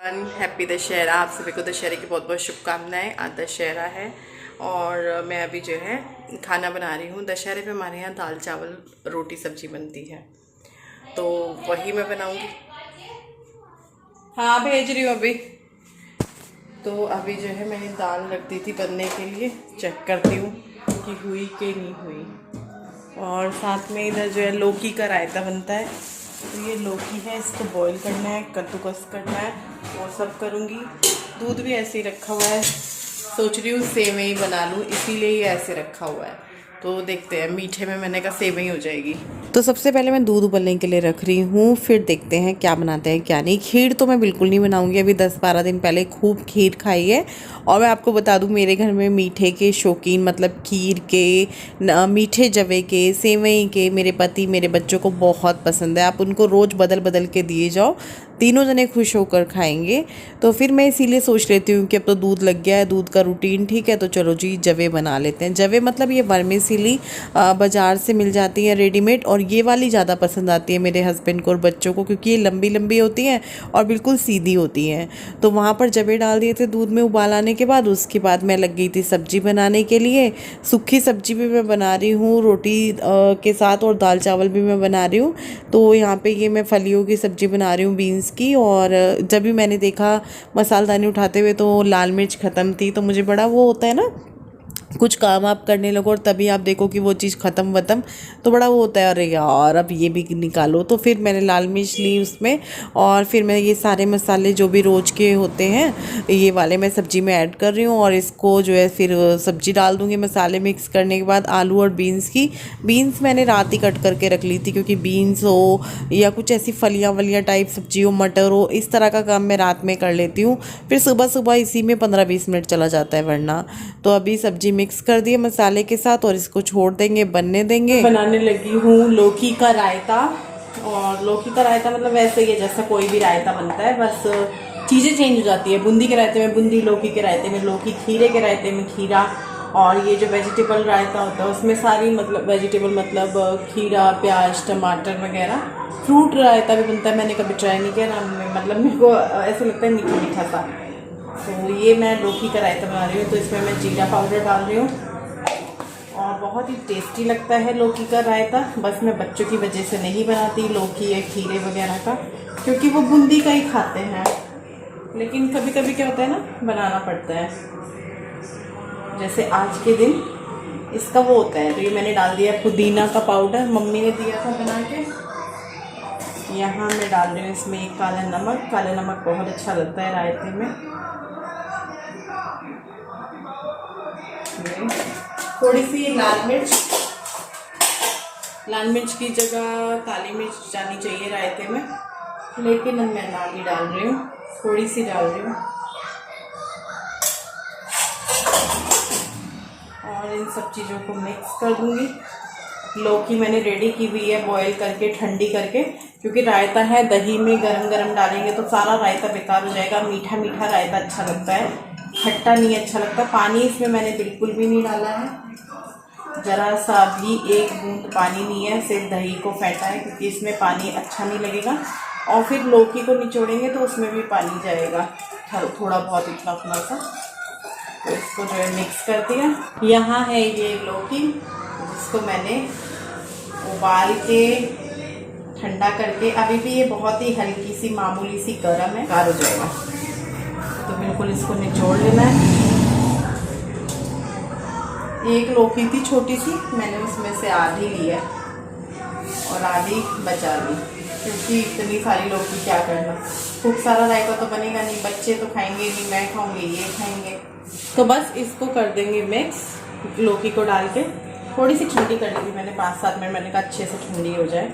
Happy Dussehra. आप सभी को दशहरे की बहुत बहुत शुभकामनाएं। आज दशहरा है और मैं अभी जो है खाना बना रही हूँ। दशहरे पे हमारे यहाँ दाल चावल रोटी सब्जी बनती है, तो वही मैं बनाऊँगी। हाँ, भेज रही हूँ अभी। तो अभी जो है मैंने दाल रख दी थी बनने के लिए, चेक करती हूँ कि हुई कि नहीं हुई। और साथ में इधर जो है लौकी का रायता बनता है, तो ये लौकी है, इसको बॉईल करना है, कद्दूकस करना है, वो सब करूँगी। दूध भी ऐसे ही रखा हुआ है, सोच रही हूँ सेवई बना लूँ, इसीलिए ये ऐसे रखा हुआ है। तो देखते हैं, मीठे में मैंने कहा सेवई हो जाएगी। तो सबसे पहले मैं दूध उबलने के लिए रख रही हूँ, फिर देखते हैं क्या बनाते हैं क्या नहीं। खीर तो मैं बिल्कुल नहीं बनाऊँगी, अभी 10-12 दिन पहले खूब खीर खाई है। और मैं आपको बता दूँ, मेरे घर में मीठे के शौकीन, मतलब खीर के, मीठे जवे के, सेवई के, मेरे पति मेरे बच्चों को बहुत पसंद है। आप उनको रोज़ बदल बदल के दिए जाओ, तीनों जने खुश होकर खाएंगे। तो फिर मैं इसीलिए सोच लेती हूँ कि अब तो दूध लग गया है, दूध का रूटीन ठीक है, तो चलो जी जवे बना लेते हैं। जवे मतलब ये वर्मीसेली बाज़ार से मिल जाती है रेडीमेड, और ये वाली ज़्यादा पसंद आती है मेरे हस्बैंड को और बच्चों को, क्योंकि ये लंबी लंबी होती हैं और बिल्कुल सीधी होती हैं। तो वहाँ पर जवे डाल दिए थे दूध में उबाल आने के बाद। उसके बाद मैं लग गई थी सब्जी बनाने के लिए। सूखी सब्जी भी मैं बना रही हूँ रोटी के साथ, और दाल चावल भी मैं बना रही हूँ। तो यहाँ पे ये मैं फलियों की सब्जी बना रही हूँ, बीन्स की। और जब भी मैंने देखा मसालदानी उठाते हुए तो लाल मिर्च ख़त्म थी, तो मुझे बड़ा वो होता है ना, कुछ काम आप करने लगो और तभी आप देखो कि वो चीज़ ख़त्म वतम, तो बड़ा वो होता है, अरे यार अब ये भी निकालो। तो फिर मैंने लाल मिर्च ली उसमें, और फिर मैं ये सारे मसाले जो भी रोज़ के होते हैं ये वाले मैं सब्ज़ी में ऐड कर रही हूँ। और इसको जो है फिर सब्ज़ी डाल दूँगी। मसाले मिक्स करने के बाद आलू और बीन्स मैंने रात ही कट करके रख ली थी, क्योंकि बीन्स हो या कुछ ऐसी फलियाँ वलियाँ टाइप सब्ज़ी हो, मटर हो, इस तरह का काम मैं रात में कर लेती हूँ। फिर सुबह सुबह इसी में 15-20 मिनट चला जाता है वरना। तो अभी सब्ज़ी मिक्स कर दिए मसाले के साथ, और इसको छोड़ देंगे, बनने देंगे। बनाने लगी हूँ लौकी का रायता। और लौकी का रायता मतलब वैसे ही है जैसा कोई भी रायता बनता है, बस चीज़ें चेंज हो जाती है। बूंदी के रायते में बूंदी, लौकी के रायते में लौकी, खीरे के रायते में खीरा। और ये जो वेजिटेबल रायता होता है उसमें सारी मतलब वेजिटेबल, मतलब खीरा, प्याज, टमाटर वगैरह। फ्रूट रायता भी बनता है, मैंने कभी ट्राई नहीं किया ना, मतलब मेरे को ऐसा लगता है मीठा मीठा सा। तो ये मैं लौकी का रायता बना रही हूँ, तो इसमें मैं जीरा पाउडर डाल रही हूँ, और बहुत ही टेस्टी लगता है लौकी का रायता। बस मैं बच्चों की वजह से नहीं बनाती लौकी या खीरे वगैरह का, क्योंकि वो बूंदी का ही खाते हैं। लेकिन कभी कभी क्या होता है ना, बनाना पड़ता है। जैसे आज के दिन इसका वो होता है, तो ये मैंने डाल दिया पुदीना का पाउडर, मम्मी ने दिया था बना के। यहाँ मैं डाल रही हूँ इसमें एक काला नमक। काला नमक बहुत अच्छा लगता है रायते में। थोड़ी सी लाल मिर्च की जगह काली मिर्च जानी चाहिए रायते में, लेकिन अब मैं लाल ही डाल रही हूँ, थोड़ी सी डाल रही हूँ। और इन सब चीज़ों को मिक्स कर दूँगी। लौकी मैंने रेडी की हुई है बॉईल करके, ठंडी करके, क्योंकि रायता है, दही में गरम गरम डालेंगे तो सारा रायता बेकार हो जाएगा। मीठा मीठा रायता अच्छा लगता है, खट्टा नहीं अच्छा लगता। पानी इसमें मैंने बिल्कुल भी नहीं डाला है, ज़रा सा भी एक बूंद पानी नहीं है, सिर्फ दही को फेंटा है, क्योंकि इसमें पानी अच्छा नहीं लगेगा। और फिर लौकी को निचोड़ेंगे तो उसमें भी पानी जाएगा थोड़ा बहुत, इतना उतना सा। तो इसको जो है मिक्स कर दिया। यहाँ है ये लौकी, जिसको मैंने उबाल के ठंडा करके, अभी भी ये बहुत ही हल्की सी मामूली सी गर्म है, गाढ़ा हो जाएगा, तो बिल्कुल इसको निचोड़ लेना है। एक लौकी थी छोटी सी, मैंने उसमें से आधी ली है और आधी बचा ली, क्योंकि इतनी सारी लौकी क्या करना, खूब सारा रायता तो बनेगा नहीं, बच्चे तो खाएंगे नहीं, मैं खाऊंगी, ये खाएंगे। तो बस इसको कर देंगे मिक्स, लौकी को डाल के। थोड़ी सी ठंडी कर ली थी मैंने, 5-7 मिनट, मैंने कहा अच्छे से ठंडी हो जाए।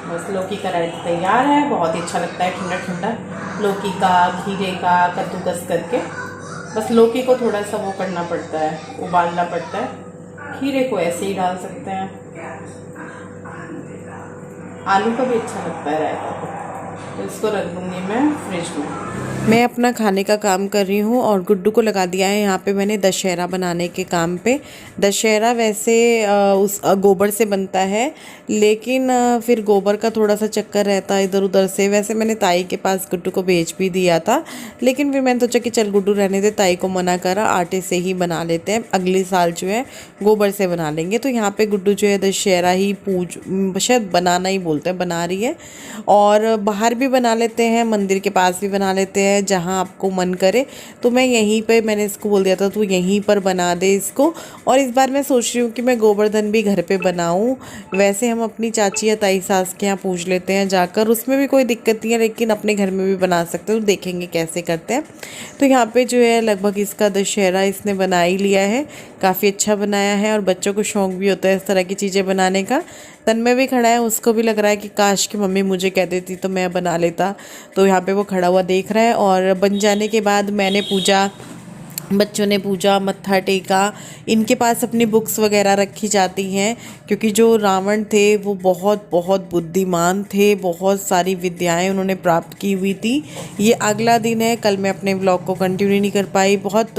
बस लौकी का रायता तैयार है। बहुत ही अच्छा लगता है ठंडा ठंडा, लौकी का, खीरे का कद्दूकस करके। बस लौकी को थोड़ा सा वो करना पड़ता है, उबालना पड़ता है। खीरे को ऐसे ही डाल सकते हैं, आलू का भी अच्छा लगता है रायता को। तो इसको रख दूँगी मैं फ्रिज में। मैं अपना खाने का काम कर रही हूँ और गुड्डू को लगा दिया है यहाँ पे मैंने दशहरा बनाने के काम पे। दशहरा वैसे उस गोबर से बनता है, लेकिन फिर गोबर का थोड़ा सा चक्कर रहता है इधर उधर से। वैसे मैंने ताई के पास गुड्डू को भेज भी दिया था, लेकिन फिर मैंने सोचा कि चल गुड्डू रहने दे, ताई को मना करा, आटे से ही बना लेते हैं, अगले साल जो है गोबर से बना लेंगे। तो यहाँ पर गुड्डू जो है दशहरा ही शायद बनाना ही बोलते हैं, बना रही है। और बाहर भी बना लेते हैं, मंदिर के पास भी बना लेते हैं, जहाँ आपको मन करे। तो मैं यहीं पे मैंने इसको बोल दिया था तू यहीं पर बना दे इसको। और इस बार मैं सोच रही हूँ कि मैं गोवर्धन भी घर पे बनाऊँ। वैसे हम अपनी चाची या ताई सास के यहाँ पूछ लेते हैं जाकर, उसमें भी कोई दिक्कत नहीं है, लेकिन अपने घर में भी बना सकते हैं, तो देखेंगे कैसे करते हैं। तो यहाँ पे जो है लगभग इसका दशहरा इसने बना ही लिया है, काफ़ी अच्छा बनाया है। और बच्चों को शौक़ भी होता है इस तरह की चीज़ें बनाने का। तन्मय भी खड़ा है, उसको भी लग रहा है कि काश कि मम्मी मुझे कह देती तो मैं बना लेता। तो यहाँ पे वो खड़ा हुआ देख रहा है। और बन जाने के बाद मैंने पूजा, बच्चों ने पूजा, मत्था टेका। इनके पास अपनी बुक्स वगैरह रखी जाती हैं, क्योंकि जो रावण थे वो बहुत बहुत बुद्धिमान थे, बहुत सारी विद्याएं उन्होंने प्राप्त की हुई थी। ये अगला दिन है, कल मैं अपने व्लॉग को कंटिन्यू नहीं कर पाई, बहुत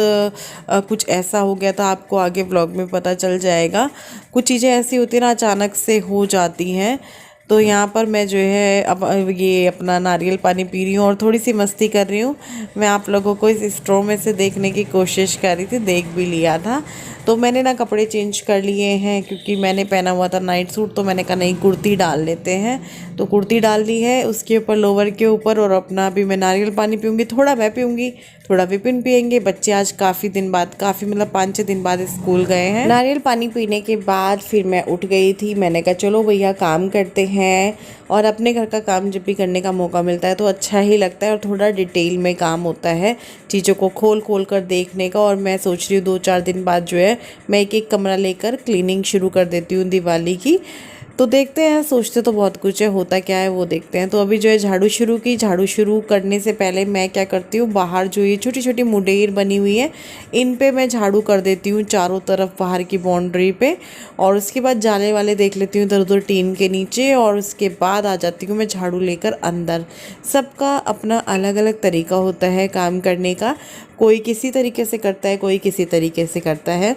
कुछ ऐसा हो गया था, आपको आगे व्लॉग में पता चल जाएगा। कुछ चीज़ें ऐसी होती हैं ना, अचानक से हो जाती हैं। तो यहाँ पर मैं जो है अब ये अपना नारियल पानी पी रही हूँ और थोड़ी सी मस्ती कर रही हूँ। मैं आप लोगों को इस स्ट्रॉ में से देखने की कोशिश कर रही थी, देख भी लिया था। तो मैंने ना कपड़े चेंज कर लिए हैं, क्योंकि मैंने पहना हुआ था नाइट सूट, तो मैंने कहा नहीं कुर्ती डाल लेते हैं। तो कुर्ती डाल ली है, उसके ऊपर लोवर के ऊपर। और अपना अभी मैं नारियल पानी पीऊँगी, थोड़ा मैं पीऊँगी, थोड़ा विपिन पियेंगे। बच्चे आज काफ़ी दिन बाद, काफ़ी मतलब 5-6 दिन बाद स्कूल गए हैं। नारियल पानी पीने के बाद फिर मैं उठ गई थी। मैंने कहा चलो भैया काम करते हैं। और अपने घर का काम जब भी करने का मौका मिलता है तो अच्छा ही लगता है, और थोड़ा डिटेल में काम होता है, चीज़ों को खोल खोल कर देखने का। और मैं सोच रही हूँ 2-4 दिन बाद जो है मैं एक कमरा लेकर क्लीनिंग शुरू कर देती हूँ दिवाली की। तो देखते हैं, सोचते तो बहुत कुछ है, होता क्या है वो देखते हैं। तो अभी जो है झाड़ू शुरू की। झाड़ू शुरू करने से पहले मैं क्या करती हूँ, बाहर जो ये छोटी छोटी मुडेर बनी हुई है, इन पे मैं झाड़ू कर देती हूँ चारों तरफ बाहर की बाउंड्री पे। और उसके बाद जाले वाले देख लेती हूँ इधर उधर टीन के नीचे। और उसके बाद आ जाती हूँ मैं झाड़ू लेकर अंदर। सबका अपना अलग अलग तरीका होता है काम करने का, कोई किसी तरीके से करता है, कोई किसी तरीके से करता है।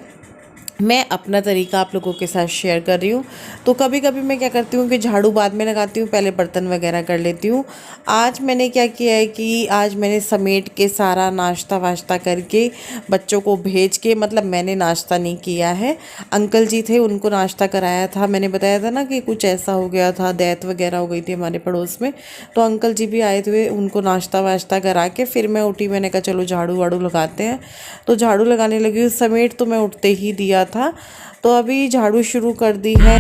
मैं अपना तरीका आप लोगों के साथ शेयर कर रही हूँ। तो कभी कभी मैं क्या करती हूँ कि झाड़ू बाद में लगाती हूँ, पहले बर्तन वगैरह कर लेती हूँ। आज मैंने क्या किया है कि आज मैंने समेट के सारा नाश्ता वाश्ता करके बच्चों को भेज के, मतलब मैंने नाश्ता नहीं किया है, अंकल जी थे उनको नाश्ता कराया था। मैंने बताया था ना कि कुछ ऐसा हो गया था, डेथ वगैरह हो गई थी हमारे पड़ोस में, तो अंकल जी भी आए थे, उनको नाश्ता वाश्ता करा के फिर मैं उठी। मैंने कहा चलो झाड़ू वाड़ू लगाते हैं, तो झाड़ू लगाने लगी। समेट तो मैं उठते ही दिया था। तो अभी झाड़ू शुरू कर दी है।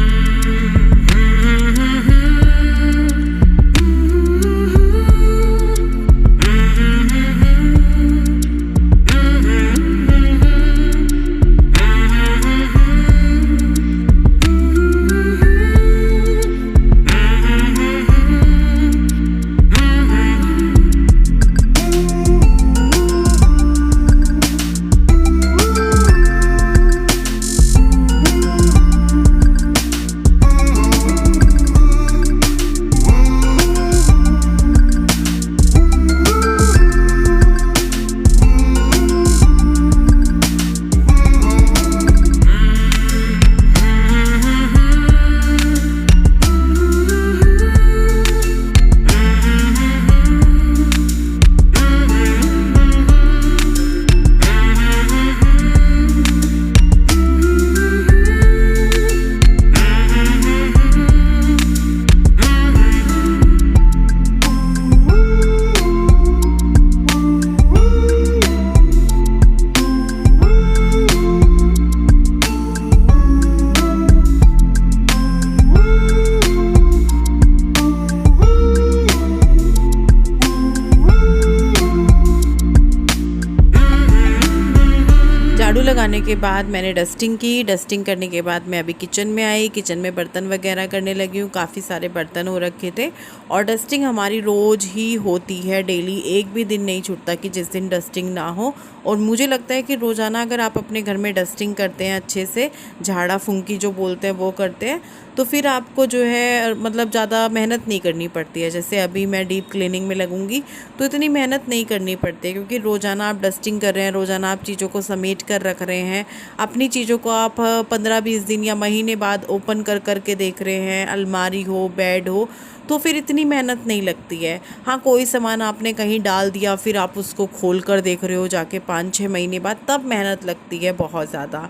लगाने के बाद मैंने डस्टिंग की। डस्टिंग करने के बाद मैं अभी किचन में आई। किचन में बर्तन वगैरह करने लगी हूँ। काफ़ी सारे बर्तन हो रखे थे और डस्टिंग हमारी रोज़ ही होती है, डेली। एक भी दिन नहीं छूटता कि जिस दिन डस्टिंग ना हो। और मुझे लगता है कि रोज़ाना अगर आप अपने घर में डस्टिंग करते हैं, अच्छे से झाड़ा फूंकी जो बोलते हैं वो करते हैं, तो फिर आपको जो है मतलब ज़्यादा मेहनत नहीं करनी पड़ती है। जैसे अभी मैं डीप क्लीनिंग में लगूंगी तो इतनी मेहनत नहीं करनी पड़ती है, क्योंकि रोज़ाना आप डस्टिंग कर रहे हैं, रोज़ाना आप चीज़ों को समेट कर रख रहे हैं। अपनी चीज़ों को आप 15-20 दिन या महीने बाद ओपन कर के देख रहे हैं, अलमारी हो, बेड हो, तो फिर इतनी मेहनत नहीं लगती है। हाँ, कोई सामान आपने कहीं डाल दिया, फिर आप उसको खोल कर देख रहे हो जाके 5-6 महीने बाद, तब मेहनत लगती है बहुत ज़्यादा।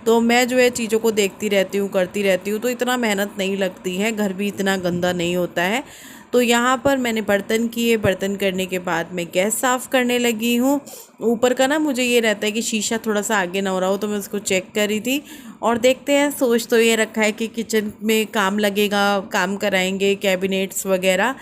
तो मैं जो है चीज़ों को देखती रहती हूँ, करती रहती हूँ, तो इतना मेहनत नहीं लगती है। घर भी इतना गंदा नहीं होता है। तो यहाँ पर मैंने बर्तन किए। बर्तन करने के बाद मैं गैस साफ़ करने लगी हूँ। ऊपर का ना मुझे ये रहता है कि शीशा थोड़ा सा आगे ना हो रहा हो, तो मैं उसको चेक कर रही थी। और देखते हैं, सोच तो ये रखा है कि किचन में काम लगेगा, काम कराएंगे, कैबिनेट्स वगैरह,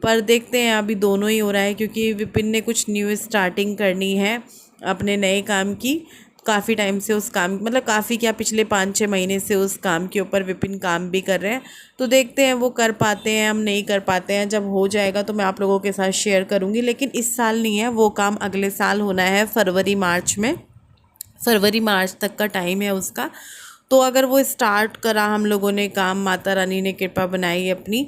पर देखते हैं अभी दोनों ही हो रहा है, क्योंकि विपिन ने कुछ न्यू स्टार्टिंग करनी है अपने नए काम की। काफ़ी टाइम से उस काम, मतलब काफ़ी क्या, पिछले 5-6 महीने से उस काम के ऊपर विपिन काम भी कर रहे हैं। तो देखते हैं वो कर पाते हैं, हम नहीं कर पाते हैं। जब हो जाएगा तो मैं आप लोगों के साथ शेयर करूँगी, लेकिन इस साल नहीं है, वो काम अगले साल होना है, फरवरी-मार्च में। फरवरी-मार्च तक का टाइम है उसका। तो अगर वो स्टार्ट करा हम लोगों ने काम, माता रानी ने कृपा बनाई अपनी,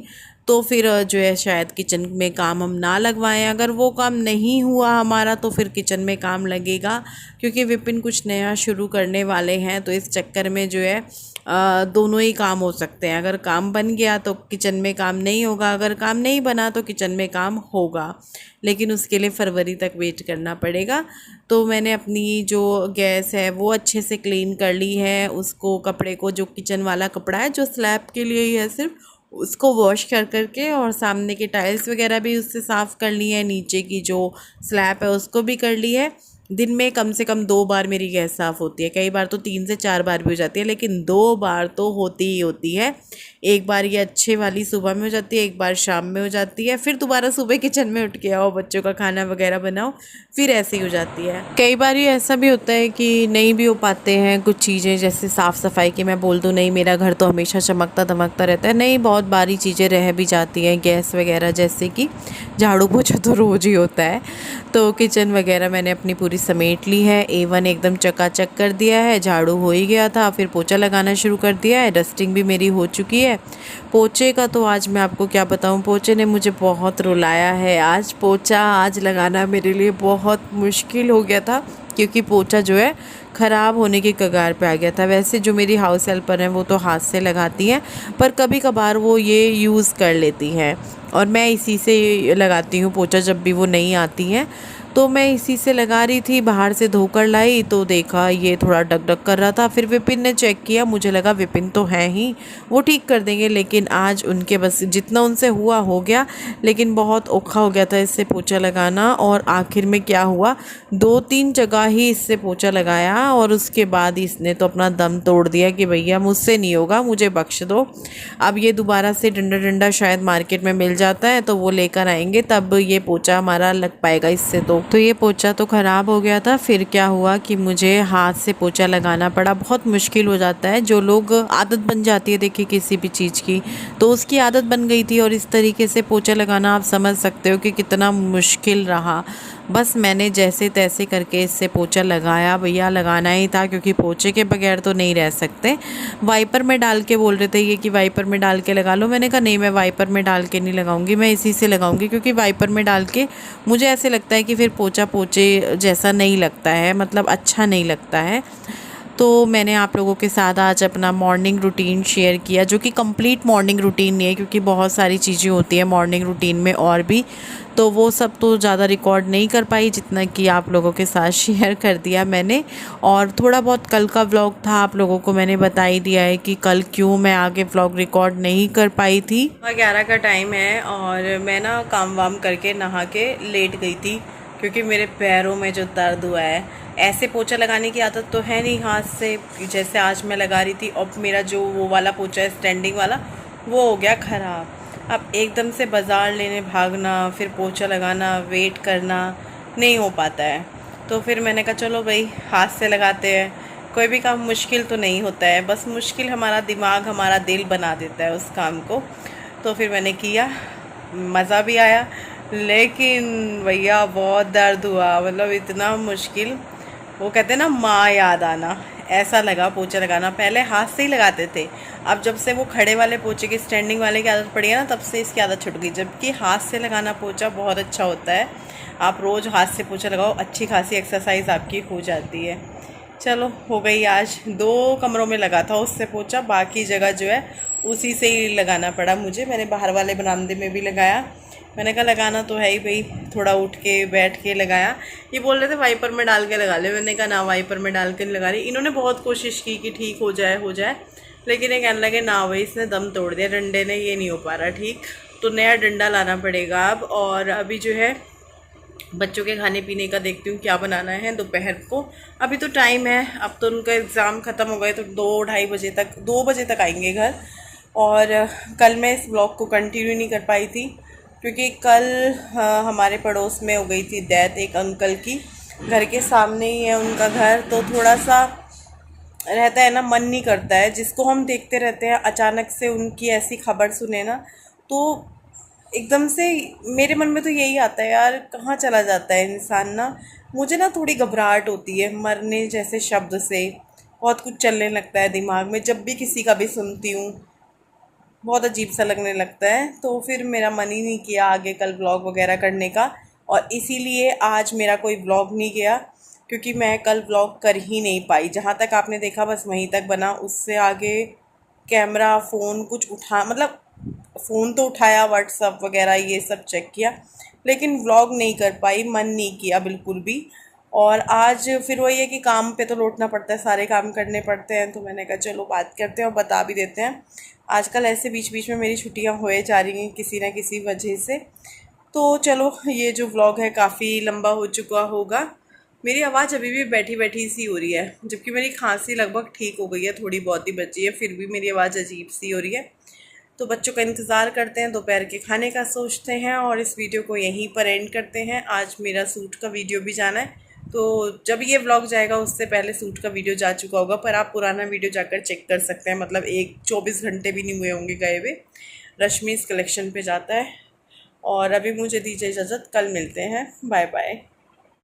तो फिर जो है शायद किचन में काम हम ना लगवाएं। अगर वो काम नहीं हुआ हमारा तो फिर किचन में काम लगेगा, क्योंकि विपिन कुछ नया शुरू करने वाले हैं। तो इस चक्कर में जो है दोनों ही काम हो सकते हैं। अगर काम बन गया तो किचन में काम नहीं होगा, अगर काम नहीं बना तो किचन में काम होगा, लेकिन उसके लिए फरवरी तक वेट करना पड़ेगा। तो मैंने अपनी जो गैस है वो अच्छे से क्लीन कर ली है। उसको, कपड़े को, जो किचन वाला कपड़ा है जो स्लैब के लिए ही है सिर्फ, उसको वॉश कर के, और सामने के टाइल्स वगैरह भी उससे साफ़ कर ली है। नीचे की जो स्लैब है उसको भी कर ली है। दिन में कम से कम 2 बार मेरी गैस साफ़ होती है। कई बार तो 3 से 4 बार भी हो जाती है, लेकिन 2 बार तो होती ही होती है। एक बार ये अच्छे वाली सुबह में हो जाती है, एक बार शाम में हो जाती है, फिर दोबारा सुबह किचन में उठ के आओ, बच्चों का खाना वगैरह बनाओ, फिर ऐसे ही हो जाती है। कई बार ये ऐसा भी होता है कि नहीं भी हो पाते हैं कुछ चीज़ें, जैसे साफ़ सफाई की मैं बोल दूँ, नहीं मेरा घर तो हमेशा चमकता दमकता रहता है, नहीं बहुत बारी चीज़ें रह भी जाती हैं, गैस वगैरह, जैसे कि झाड़ू पोछा तो रोज़ ही होता है। तो किचन वगैरह मैंने अपनी पूरी समेट ली है, A1 एकदम चकाचक कर दिया है। झाड़ू हो ही गया था, फिर पोछा लगाना शुरू कर दिया है। डस्टिंग भी मेरी हो चुकी है। पोछे का तो आज मैं आपको क्या बताऊं, पोछे ने मुझे बहुत रुलाया है। आज पोछा आज लगाना मेरे लिए बहुत मुश्किल हो गया था, क्योंकि पोछा जो है ख़राब होने की कगार पे आ गया था। वैसे जो मेरी हाउस हेल्पर हैं वो तो हाथ से लगाती हैं, पर कभी कभार वो ये यूज़ कर लेती हैं, और मैं इसी से लगाती हूँ पोछा जब भी वो नहीं आती हैं। तो मैं इसी से लगा रही थी, बाहर से धोकर लाई तो देखा ये थोड़ा डग डग कर रहा था। फिर विपिन ने चेक किया, मुझे लगा विपिन तो हैं ही, वो ठीक कर देंगे, लेकिन आज उनके बस जितना उनसे हुआ हो गया, लेकिन बहुत औखा हो गया था इससे पोछा लगाना। और आखिर में क्या हुआ, 2-3 जगह ही इससे पोछा लगाया, और उसके बाद इसने तो अपना दम तोड़ दिया कि भैया मुझसे नहीं होगा, मुझे बख्श दो। अब ये दोबारा से डंडा शायद मार्केट में मिल जाता है, तो वो लेकर आएंगे, तब ये पोछा हमारा लग पाएगा इससे। तो ये पोछा तो ख़राब हो गया था। फिर क्या हुआ कि मुझे हाथ से पोछा लगाना पड़ा। बहुत मुश्किल हो जाता है, जो लोग आदत बन जाती है देखिए किसी भी चीज़ की, तो उसकी आदत बन गई थी, और इस तरीके से पोछा लगाना आप समझ सकते हो कि कितना मुश्किल रहा। बस मैंने जैसे तैसे करके इससे पोछा लगाया, भैया लगाना ही था, क्योंकि पोछे के बगैर तो नहीं रह सकते। वाइपर में डाल के बोल रहे थे ये कि वाइपर में डाल के लगा लो। मैंने कहा नहीं, मैं वाइपर में डाल के नहीं लगाऊंगी, मैं इसी से लगाऊंगी, क्योंकि वाइपर में डाल के मुझे ऐसे लगता है कि फिर पोछा पोछे जैसा नहीं लगता है, मतलब अच्छा नहीं लगता है। तो मैंने आप लोगों के साथ आज अपना मॉर्निंग रूटीन शेयर किया, जो कि कंप्लीट मॉर्निंग रूटीन नहीं है, क्योंकि बहुत सारी चीज़ें होती हैं मॉर्निंग रूटीन में और भी, तो वो सब तो ज़्यादा रिकॉर्ड नहीं कर पाई, जितना कि आप लोगों के साथ शेयर कर दिया मैंने। और थोड़ा बहुत कल का व्लॉग था, आप लोगों को मैंने बता ही दिया है कि कल क्यों मैं आगे व्लॉग रिकॉर्ड नहीं कर पाई थी। 11 का टाइम है, और मैं ना काम वाम करके नहा के लेट गई थी, क्योंकि मेरे पैरों में जो दर्द हुआ है। ऐसे पोछा लगाने की आदत तो है नहीं हाथ से, जैसे आज मैं लगा रही थी, और मेरा जो वो वाला पोछा है स्टैंडिंग वाला, वो हो गया ख़राब। अब एकदम से बाज़ार लेने भागना, फिर पोछा लगाना, वेट करना नहीं हो पाता है। तो फिर मैंने कहा चलो भाई हाथ से लगाते हैं। कोई भी काम मुश्किल तो नहीं होता है, बस मुश्किल हमारा दिमाग हमारा दिल बना देता है उस काम को। तो फिर मैंने किया, मज़ा भी आया, लेकिन भैया बहुत दर्द हुआ, मतलब इतना मुश्किल। वो कहते हैं ना माँ याद आना, ऐसा लगा पोछा लगाना। पहले हाथ से ही लगाते थे, अब जब से वो खड़े वाले पोछे की, स्टैंडिंग वाले की आदत पड़ी है ना, तब से इसकी आदत छूट गई। जबकि हाथ से लगाना पोछा बहुत अच्छा होता है, आप रोज़ हाथ से पोछा लगाओ, अच्छी खासी एक्सरसाइज आपकी हो जाती है। चलो हो गई, आज 2 कमरों में लगा था उससे पोछा, बाकी जगह जो है उसी से ही लगाना पड़ा मुझे। मैंने बाहर वाले बरामदे में भी लगाया, मैंने कहा लगाना तो है ही भाई, थोड़ा उठ के बैठ के लगाया। ये बोल रहे थे वाइपर में डाल के लगा ले, मैंने कहा ना वाइपर में डाल के नहीं लगा रही। इन्होंने बहुत कोशिश की कि ठीक हो जाए, लेकिन ये कहने लगे ना भाई इसने दम तोड़ दिया डंडे ने, ये नहीं हो पा रहा ठीक, तो नया डंडा लाना पड़ेगा अब। और अभी जो है बच्चों के खाने पीने का देखती हूँ क्या बनाना है दोपहर को। अभी तो टाइम है, अब तो उनका एग्ज़ाम ख़त्म हो गए, तो 2 बजे तक आएंगे घर। और कल मैं इस ब्लॉग को कंटिन्यू नहीं कर पाई थी, क्योंकि कल हमारे पड़ोस में हो गई थी डेथ एक अंकल की, घर के सामने ही है उनका घर। तो थोड़ा सा रहता है ना, मन नहीं करता है, जिसको हम देखते रहते हैं अचानक से उनकी ऐसी खबर सुने ना, तो एकदम से मेरे मन में तो यही आता है यार, कहाँ चला जाता है इंसान ना। मुझे ना थोड़ी घबराहट होती है मरने जैसे शब्द से, बहुत कुछ चलने लगता है दिमाग में, जब भी किसी का भी सुनती हूँ बहुत अजीब सा लगने लगता है। तो फिर मेरा मन ही नहीं किया आगे कल व्लॉग वगैरह करने का, और इसीलिए आज मेरा कोई व्लॉग नहीं गया, क्योंकि मैं कल व्लॉग कर ही नहीं पाई। जहाँ तक आपने देखा बस वहीं तक बना, उससे आगे कैमरा फ़ोन कुछ उठा, मतलब फ़ोन तो उठाया, व्हाट्सअप वगैरह ये सब चेक किया, लेकिन व्लॉग नहीं कर पाई, मन नहीं किया बिल्कुल भी। और आज फिर वही है कि काम पे तो लौटना पड़ता है, सारे काम करने पड़ते हैं, तो मैंने कहा चलो बात करते हैं और बता भी देते हैं। आजकल ऐसे बीच बीच में मेरी छुट्टियां होए जा रही हैं किसी न किसी वजह से। तो चलो ये जो व्लॉग है काफ़ी लंबा हो चुका होगा। मेरी आवाज़ अभी भी बैठी बैठी सी हो रही है, जबकि मेरी खांसी लगभग ठीक हो गई है, थोड़ी बहुत ही बची है, फिर भी मेरी आवाज़ अजीब सी हो रही है। तो बच्चों का इंतज़ार करते हैं, दोपहर के खाने का सोचते हैं, और इस वीडियो को यहीं पर एंड करते हैं। आज मेरा सूट का वीडियो भी जाना है, तो जब ये व्लॉग जाएगा उससे पहले सूट का वीडियो जा चुका होगा, पर आप पुराना वीडियो जाकर चेक कर सकते हैं, मतलब 24 घंटे भी नहीं हुए होंगे गए हुए। रश्मिस कलेक्शन पे जाता है। और अभी मुझे दीजिए इजाज़त, कल मिलते हैं, बाय बाय।